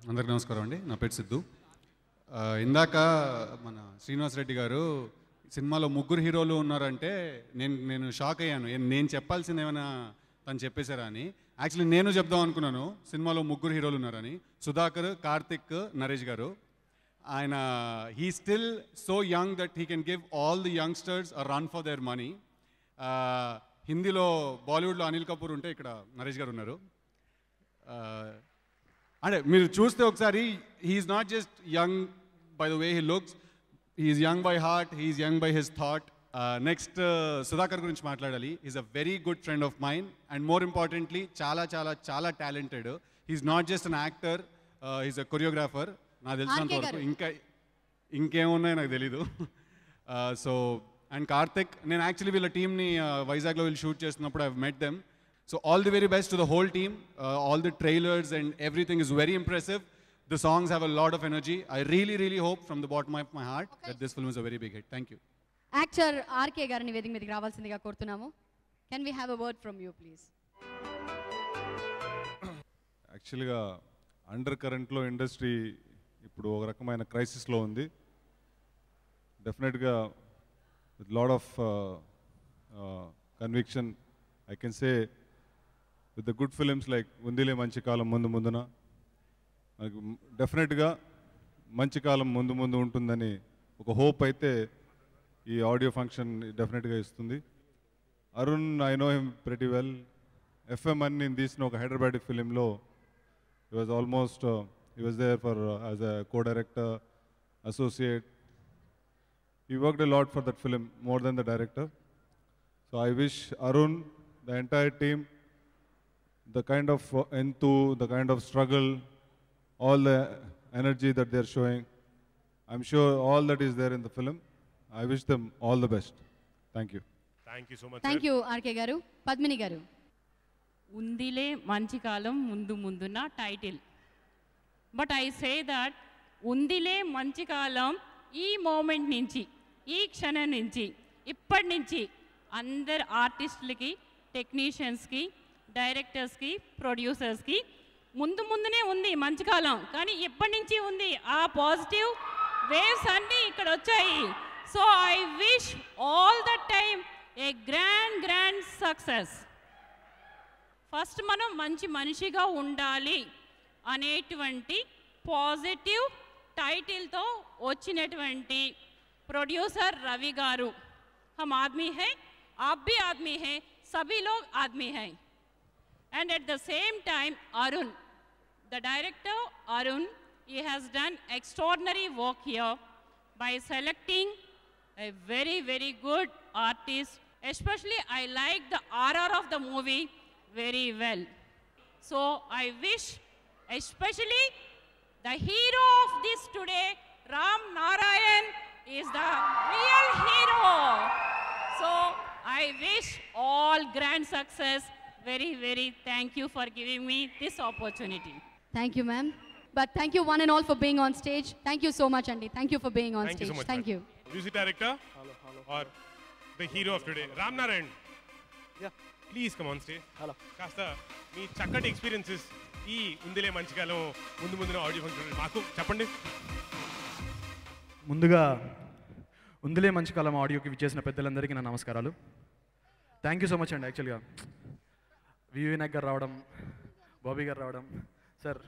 అందరికీ నమస్కారం అండి, నా పేరు సిద్ధు. ఇందాక మన శ్రీనివాస్ రెడ్డి గారు సినిమాలో 3 హీరోలు ఉన్నారంటే నేను షాక్ అయ్యాను. నేను చెప్పాల్సింది ఏమైనా తను చెప్పేశారా అని. యాక్చువల్లీ నేను చెప్దాం అనుకున్నాను సినిమాలో 3 హీరోలు ఉన్నారని. సుధాకర్, కార్తిక్, నరేష్ గారు. ఆయన he still so young that he can give all the youngsters a run for their money. హిందీలో బాలీవుడ్లో అనిల్ కపూర్ ఉంటే ఇక్కడ నరేష్ గారు ఉన్నారు. అంటే మీరు చూస్తే ఒకసారి he's not just young by the way he looks, he's young by heart, he's young by his thought. Next Sudhakar గురించి మాట్లాడాలి. Is a very good friend of mind and more importantly చాలా చాలా చాలా talented. He's not just an actor, he's a choreographer. నాకు తెలిసినంత వరకు ఇంకేమున్నాయో నాకు తెలీదు. సో అండ్ కార్తిక్, నేను యాక్చువల్లీ వీళ్ళ టీమ్ని వైజాగ్లో వీళ్ళు షూట్ చేస్తున్నప్పుడు I met them. So all the very best to the whole team. All the trailers and everything is very impressive. The songs have a lot of energy. I really, really hope from the bottom of my heart that this film is a very big hit. Thank you. Actor RK గారిని వేదిక మీదకి రావాల్సిందిగా కోరుతున్నాము. Can we have a word from you please. యాక్చువల్గా under కరెంట్లో industry ఇప్పుడు ఒక రకమైన క్రైసిస్లో ఉంది. డెఫినెట్గా with lot of conviction I can say with the good films like Undile Manchi Kalam Mundu ముందున మనకు డెఫినెట్గా మంచి కాలం ముందు ముందు ఉంటుందని ఒక హోప్ అయితే ఈ ఆడియో ఫంక్షన్ డెఫినెట్గా ఇస్తుంది. Arun I know him pretty well. FM అని నేను తీసిన ఒక హైదరాబాద్ ఫిలింలో he was almost he was there for as a co-director, associate. He worked a lot for that film, more than the director. So I wish Arun, the entire team, the kind of the kind of struggle, all the energy that they're showing, I'm sure all that is there in the film. I wish them all the best. Thank you. Thank you so much. Thank you RK garu. Padmini garu. Undile Manchi Kalam Mundu Munduna title. But I say that Undile Manchi కాలం ఈ moment నుంచి, ఈ క్షణం నుంచి, ఇప్పటి నుంచి అందరు ఆర్టిస్టులకి, టెక్నీషియన్స్కి, డైరెక్టర్స్కి, ప్రొడ్యూసర్స్కి ముందు ముందునే ఉంది మంచి కాలం. కానీ ఎప్పటి నుంచి ఉంది, ఆ పాజిటివ్ వేవ్స్ అన్నీ ఇక్కడ వచ్చాయి. So I wish all the time A grand success. First మనం మంచి మనిషిగా ఉండాలి అనేటువంటి పాజిటివ్ టైటిల్తో వచ్చినటువంటి ప్రొడ్యూసర్ రవి గారు. हम आदमी हैं, आप भी आदमी हैं, सभी लोग आदमी हैं. And at the same time, Arun, the director Arun, he has done extraordinary work here by selecting a very good artist. Especially I like the RR of the movie very well. So I wish especially the hero of this today, Ram Narayan, is the real hero. So I wish all grand success. Very thank you for giving me this opportunity. Thank you, ma'am. But thank you one and all for being on stage. Thank you so much, Andy. Thank you for being on Thank stage. you so much. Thank you. Music director or the hero of today, Ram Narayan. Yeah. Please come on stage. Hello. కాస్త మీ చక్కటి experiences ఈ ఉందిలే మంచికాలం ముందు ముందున audio function మాకు చెప్పండి. ముందుగా ఉందిలే మంచి కాలం ఆడియోకి విచ్చేసిన పెద్దలందరికీ నా నమస్కారాలు. థ్యాంక్ యూ సో మచ్ అండి. యాక్చువల్గా వివి వినాయక్ గారు రావడం, బాబీ గారు రావడం, సార్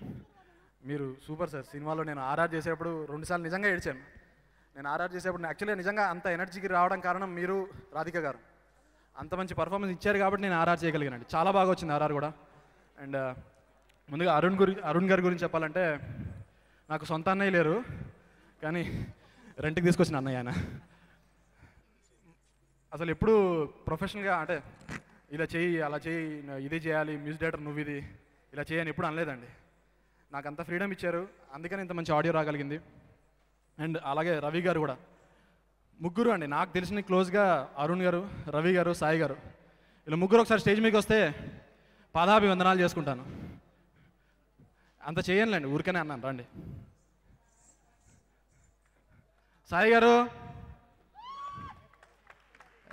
మీరు సూపర్ సార్. సినిమాలో నేను ఆర్ఆర్ చేసేటప్పుడు 2 సార్లు నిజంగా ఏడ్చాను. నేను ఆర్ఆర్ చేసేటప్పుడు యాక్చువల్గా నిజంగా అంత ఎనర్జీకి రావడం కారణం మీరు, రాధిక గారు. అంత మంచి పర్ఫార్మెన్స్ ఇచ్చారు కాబట్టి నేను ఆర్ఆర్ చేయగలిగానండి. చాలా బాగా వచ్చింది ఆర్ఆర్ కూడా. అండ్ ముందుగా అరుణ్ గారి గురించి చెప్పాలంటే, నాకు సొంత అన్నయ్య లేరు, కానీ రెంట్కి తీసుకొచ్చిన అన్నయ్య ఆయన. అసలు ఎప్పుడు ప్రొఫెషనల్గా అంటే ఇలా చేయి, అలా చేయి, ఇది చేయాలి, మ్యూజిక్ డైరెక్టర్ నువ్వు ఇది ఇలా చేయని ఎప్పుడు అనలేదండి. నాకు అంత ఫ్రీడమ్ ఇచ్చారు, అందుకని ఇంత మంచి ఆడియో రాగలిగింది. అండ్ అలాగే రవి గారు కూడా. ముగ్గురు అండి నాకు తెలిసిన క్లోజ్గా అరుణ్ గారు, రవి గారు, సాయి గారు. ఇలా ముగ్గురు ఒకసారి స్టేజ్ మీదకి వస్తే పాదాభివందనాలు చేసుకుంటాను. అంత చేయనులేండి, ఊరికనే అన్నాను రండి. సాయి గారు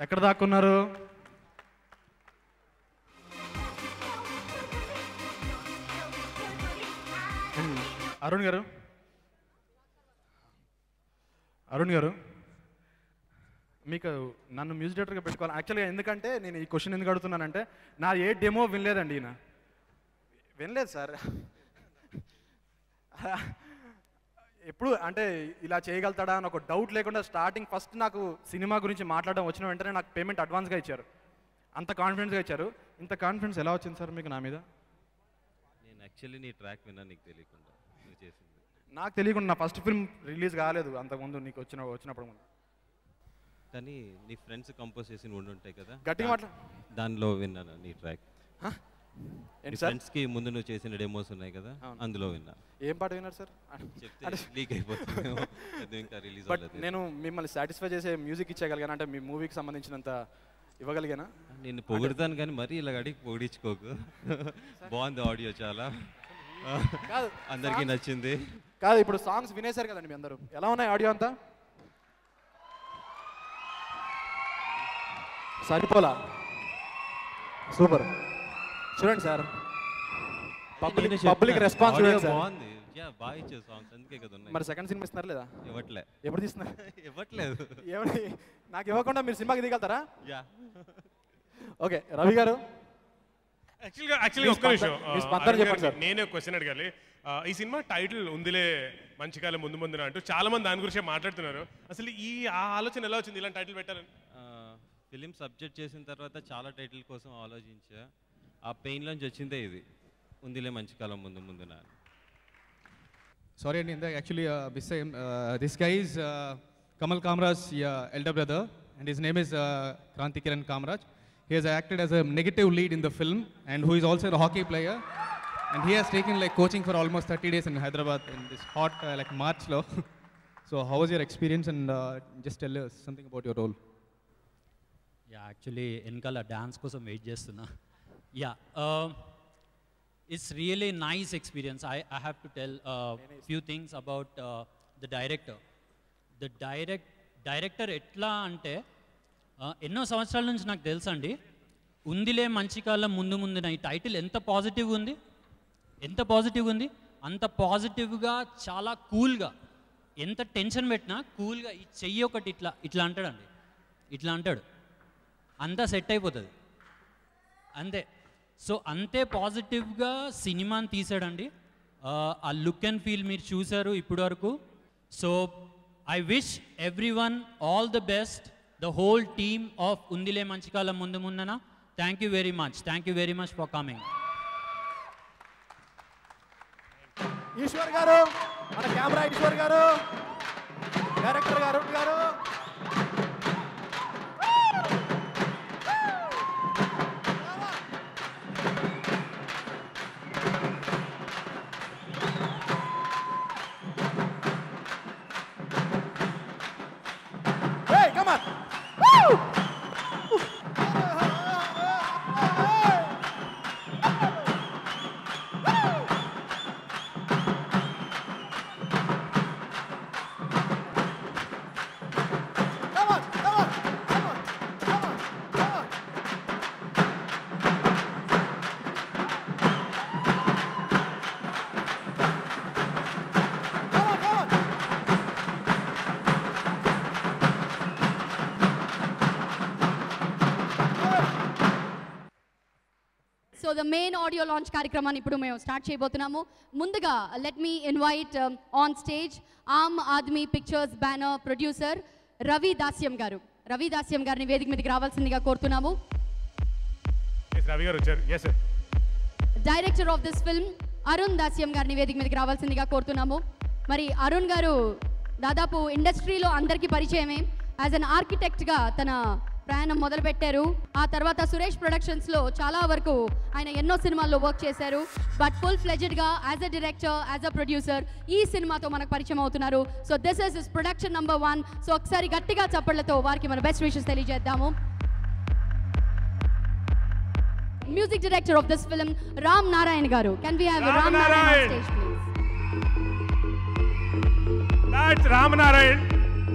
ఎక్కడ దాక్కున్నారు? అరుణ్ గారు మీకు నన్ను మ్యూజిక్ డైరెక్టర్గా పెట్టుకోవాలి. యాక్చువల్గా ఎందుకంటే నేను ఈ క్వశ్చన్ ఎందుకు అడుగుతున్నానంటే, నా ఏ డెమో వినలేదండి ఈయన. వినలేదు సార్. ఎప్పుడు అంటే ఇలా చేయగలుగుతాడా అని ఒక డౌట్ లేకుండా స్టార్టింగ్ ఫస్ట్ నాకు సినిమా గురించి మాట్లాడడం వచ్చిన వెంటనే నాకు పేమెంట్ అడ్వాన్స్గా ఇచ్చారు. అంత కాన్ఫిడెన్స్గా ఇచ్చారు. ఇంత కాన్ఫిడెన్స్ ఎలా వచ్చింది సార్ మీకు నా మీద? నేను యాక్చువల్లీ నీ ట్రాక్ విన్నా నీకు తెలియకుండా నువ్వు చేసింది. నాకు తెలియకుండా నా ఫస్ట్ ఫిల్మ్ రిలీజ్ కాలేదు అంతకుముందు నీకు వచ్చినప్పుడు ముందు. కానీ నీ ఫ్రెండ్స్ కంపోజ్ చేసి ఉండుంటాయి కదా, గట్టిగా మాట్లా దానిలో విన్నాను నీ ట్రాక్. ఫ్రెండ్స్కి ముందు నువ్వు చేసిన డెమోస్ ఉన్నాయి కదా, అందులో విన్నా. ఏం పాట విన్నారు సార్? చెప్తే లీక్ అయిపోతుంది, ఇంకా రిలీజ్ బట్ నేను మిమ్మల్ని సాటిస్ఫై చేసే మ్యూజిక్ ఇచ్చేయగలిగాను అంటే మీ మూవీకి సంబంధించినంత ఇవ్వగలిగానా? నేను పొగుడుతాను కానీ మరీ ఇలా అడిగి పొగిడించుకోకు. బాగుంది ఆడియో, చాలా అందరికీ నచ్చింది. కాదు ఇప్పుడు సాంగ్స్ వినేశారు కదండి మీ అందరూ, ఎలా ఉన్నాయి ఆడియో అంతా? సరిపోలా? సూపర్. చూడండి సార్, పబ్లిక్ రెస్పాన్స్ Audio చూడండి సార్. బాగుంది. యా బాగా ఇచ్చే సాంగ్స్ అందుకే కదా ఉన్నాయి. మరి సెకండ్ సినిమా ఇస్తున్నారు లేదా? ఇవ్వట్లే. ఎప్పుడు తీస్తున్నారు? ఇవ్వట్లేదు. ఏమని నాకు ఇవ్వకుండా మీరు సినిమాకి దిగలుగుతారా? యా. ఓకే రవి గారు యాక్చువల్గా ఒక్క నిమిషం మీ స్పందన చెప్పండి సార్. నేనే క్వశ్చన్ అడగాలి. ఈ సినిమా టైటిల్ ఉందిలే మంచి కాలం ముందు ముందున అంటూ చాలా మంది దాని గురించి మాట్లాడుతున్నారు. అసలు ఆ ఆలోచన ఎలా వచ్చింది ఇలాంటి టైటిల్ పెట్టాలని? ఫిలిం సబ్జెక్ట్ చేసిన తర్వాత చాలా టైటిల్ కోసం ఆలోచించా. ఆ పెయిన్లోంచి వచ్చిందే ఇది, ఉందిలే మంచి కాలం ముందు ముందున. Sorry, actually, this guy is Kamal Kamraj's elder brother, and his name is Kranti Kiran Kamraj. He has acted as a negative lead in the film, and who is also a hockey player. And he has taken like coaching for almost 30 days in Hyderabad in this hot like March lo. So, how was your experience, and just tell us something about your role? Yeah, actually, enkala dance kosam wait chestuna. Yeah. It's really nice experience. I have to tell a few things about the director. The director etla ante ఎన్నో సంవత్సరాల నుంచి నాకు తెలుసు అండి. ఉందిలే మంచి కాలం ముందు ముందున ఈ title ఎంత పాజిటివ్గా ఉంది, అంత పాజిటివ్గా చాలా కూల్గా, ఎంత టెన్షన్ పెట్టినా కూల్గా ఈ చెయ్యి ఒకటి ఇట్లా అంటాడండి, ఇట్లా అంటాడు, అంతా సెట్ అయిపోతుంది అంతే. సో అంతే పాజిటివ్గా సినిమాని తీసాడండి. ఆ లుక్ అండ్ ఫీల్ మీరు చూసారు ఇప్పటి వరకు. So I wish everyone all the best, the whole team of Undile Manchikalam Mundu Mundana. Thank you very much for coming. Eshwar గారు, మన కెమెరా ఈశ్వర్ గారు, డైరెక్టర్ గారు so the main audio launch కార్యక్రమాన్ని ఇప్పుడు మేము స్టార్ట్ చేయబోతున్నాము. ముందుగా let me invite on stage Aam Aadmi pictures banner producer Ravi Dasyam గారు. రవి దాస్యం గారిని వేదిక మీదకి రావాల్సిందిగా కోరుతున్నాము. రవి గారు వచ్చారు. yes sir. Director of this film Arun Dasyam గారిని వేదిక మీదకి రావాల్సిందిగా కోరుతున్నాము. మరి అరుణ్ గారు దాదాపు ఇండస్ట్రీలో అందరికీ పరిచయమే. యాజ్ అన్ ఆర్కిటెక్ట్గా తన ప్రయాణం మొదలుపెట్టారు. ఆ తర్వాత సురేష్ ప్రొడక్షన్స్లో చాలా వరకు ఆయన ఎన్నో సినిమాల్లో వర్క్ చేశారు. బట్ ఫుల్ ఫ్లెడ్జ్డ్గా as a director, as a producer ఈ సినిమాతో మనకు పరిచయం అవుతున్నారు. So this is his production number 1. So ఒకసారి గట్టిగా చప్పట్లతో వారికి మన బెస్ట్ విషెస్ తెలియజేద్దాము. Music director of this film Ram Narayan గారు. Can we have Ram Narayan on stage please? That's Ram Narayan,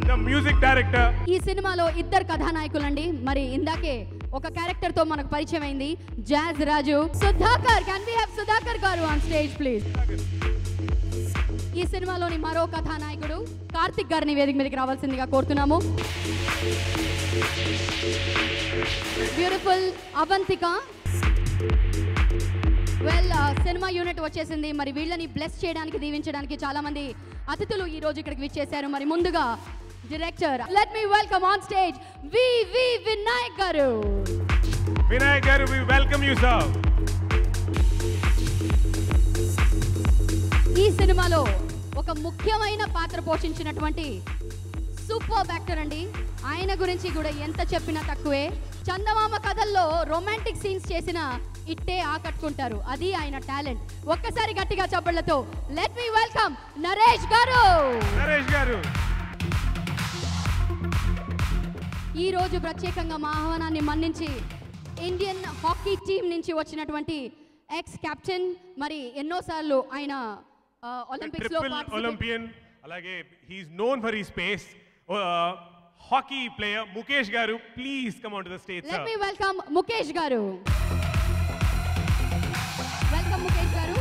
the music director. ఈ సినిమాలో ఇద్దరు కథానాయకులండి. మరి ఇందాకే ఒక క్యారెక్టర్ తో మనకు పరిచయం అయింది, jazz Raju. Sudhakar, can we have Sudhakar garu on stage please? ఈ సినిమాలోని మరో కథానాయకుడు కార్తిక్ గారిని వేదిక మీదకి రావాల్సిందిగా కోరుతున్నాము. Beautiful Avantika. Well cinema unit వచ్చేసింది. మరి వీళ్ళని బ్లెస్ చేయడానికి, దీవించడానికి చాలా మంది అతిథులు ఈ రోజు ఇక్కడికి విచ్చేశారు. మరి ముందుగా director, let me welcome on stage V Vinayak గారు. వినాయక్ గారు, we welcome you sir. ఈ సినిమాలో ఒక ముఖ్యమైన పాత్ర పోషించినటువంటి సూపర్ యాక్టర్ అండి. ఆయన గురించి కూడా ఎంత చెప్పినా తక్కువే. చందమామ కథల్లో రొమాంటిక్ సీన్స్ చేసిన ఇట్టే ఆకట్టుకుంటారు. అది ఆయన టాలెంట్. ఒక్కసారి గట్టిగా చప్పట్లతో లెట్ మీ వెల్కమ్ నరేష్ గారు. నరేష్ గారు, ఈ రోజు ప్రత్యేకంగా మా ఆహ్వానాన్ని మన్నించి ఇండియన్ హాకీ టీం నుంచి వచ్చినటువంటి ఎక్స్ కెప్టెన్, మరి ఎన్నోసార్లు ఆయన ఒలింపిక్స్ లో ఒలింపియన్, అలాగే he's known for his space hockey player Mukesh గారు. Please come on to the stage. Let me welcome Mukesh గారు. వెల్కమ్ వెల్కమ్ ముఖేష్ గారు.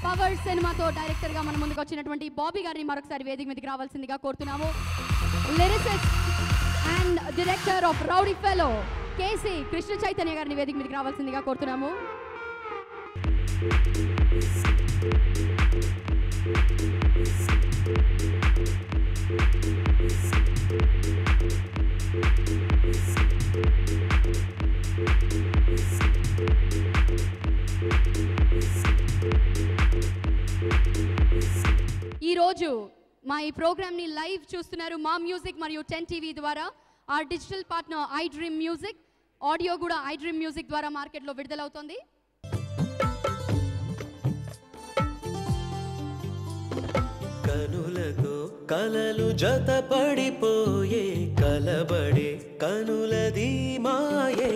పవర్ సినిమాతో డైరెక్టర్గా మన ముందుకు వచ్చినటువంటి బాబీ గారిని మరొకసారి వేదిక మీదకి రావాల్సిందిగా కోరుతున్నాము. Lyricist and director of rowdy fellow KC Krishna Chaitanya గారిని వేదిక మీదకి రావాల్సిందిగా కోరుతున్నాము. ఈరోజు మా ఈ ప్రోగ్రామ్ని లైవ్ చూస్తున్నారు మా మ్యూజిక్ మరియు 10 టీవీ ద్వారా. ఆ digital partner I dream music, audio కూడా ఐ డ్రీమ్ మ్యూజిక్ ద్వారా మార్కెట్లో విడుదలవుతుంది. కనులతో కలలు జత పడిపోయే కలబడే కనులది మాయే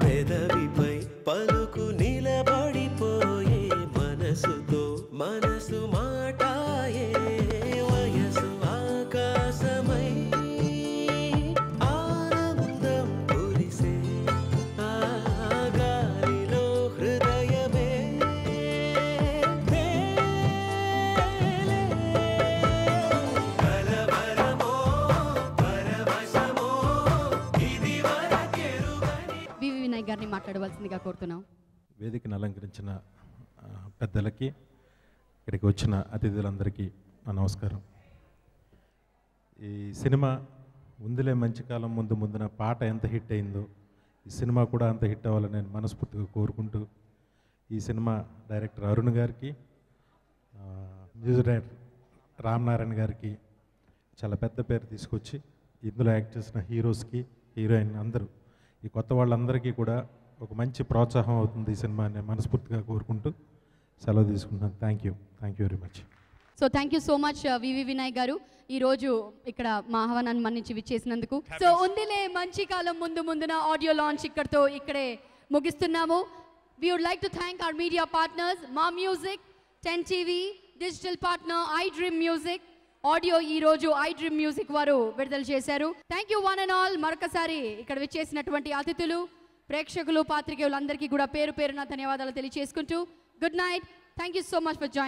పెదవిపై పలుకు నిలబడిపోయే మనసుతో మనసు మాటాయే వయసు ఆకాశమై ఆనందం కురిసే ఆ గాలిలో హృదయమే కలవరమో పరవశమో ఇది వరకెరుగని. వివి వినాయక్ గారిని మాట్లాడవలసిందిగా కోరుతున్నాం. వేదికను అలంకరించిన పెద్దలకి, ఇక్కడికి వచ్చిన అతిథులందరికీ నా నమస్కారం. ఈ సినిమా ఉందిలే మంచి కాలం ముందు ముందున పాట ఎంత హిట్ అయిందో ఈ సినిమా కూడా అంత హిట్ అవ్వాలని నేను మనస్ఫూర్తిగా కోరుకుంటూ, ఈ సినిమా డైరెక్టర్ అరుణ్ గారికి, మ్యూజిక్ డైరెక్టర్ రామ్ నారాయణ గారికి చాలా పెద్ద పేరు తీసుకొచ్చి ఇందులో యాక్ట్ చేసిన హీరోస్కి, హీరోయిన్ అందరూ, ఈ కొత్త వాళ్ళందరికీ కూడా ఒక మంచి ప్రోత్సాహం అవుతుంది ఈ సినిమా అని మనస్ఫూర్తిగా కోరుకుంటూ సెలవు తీసుకుంటున్నాను. Thank you very much. So thank you so much V V Vinayak గారు, ఈరోజు ఇక్కడ మా ఆహ్వానాన్ని మన్నించి విచ్చేసినందుకు. సో ఉందిలే మంచి కాలం ముందు ముందున ఆడియో లాంచ్ ఇక్కడే ముగిస్తున్నాము. We would like to thank our media partners Maa music, 10 TV, digital partner I dream music. Audio ఈ రోజు ఐ డ్రీమ్ మ్యూజిక్ వారు విడుదల చేశారు. Thank you one and all. మరొకసారి ఇక్కడ విచ్చేసినటువంటి అతిథులు, ప్రేక్షకులు, పాత్రికేయులందరికీ కూడా పేరు పేరున ధన్యవాదాలు తెలియజేసుకుంటూ good night. Thank you so much for joining.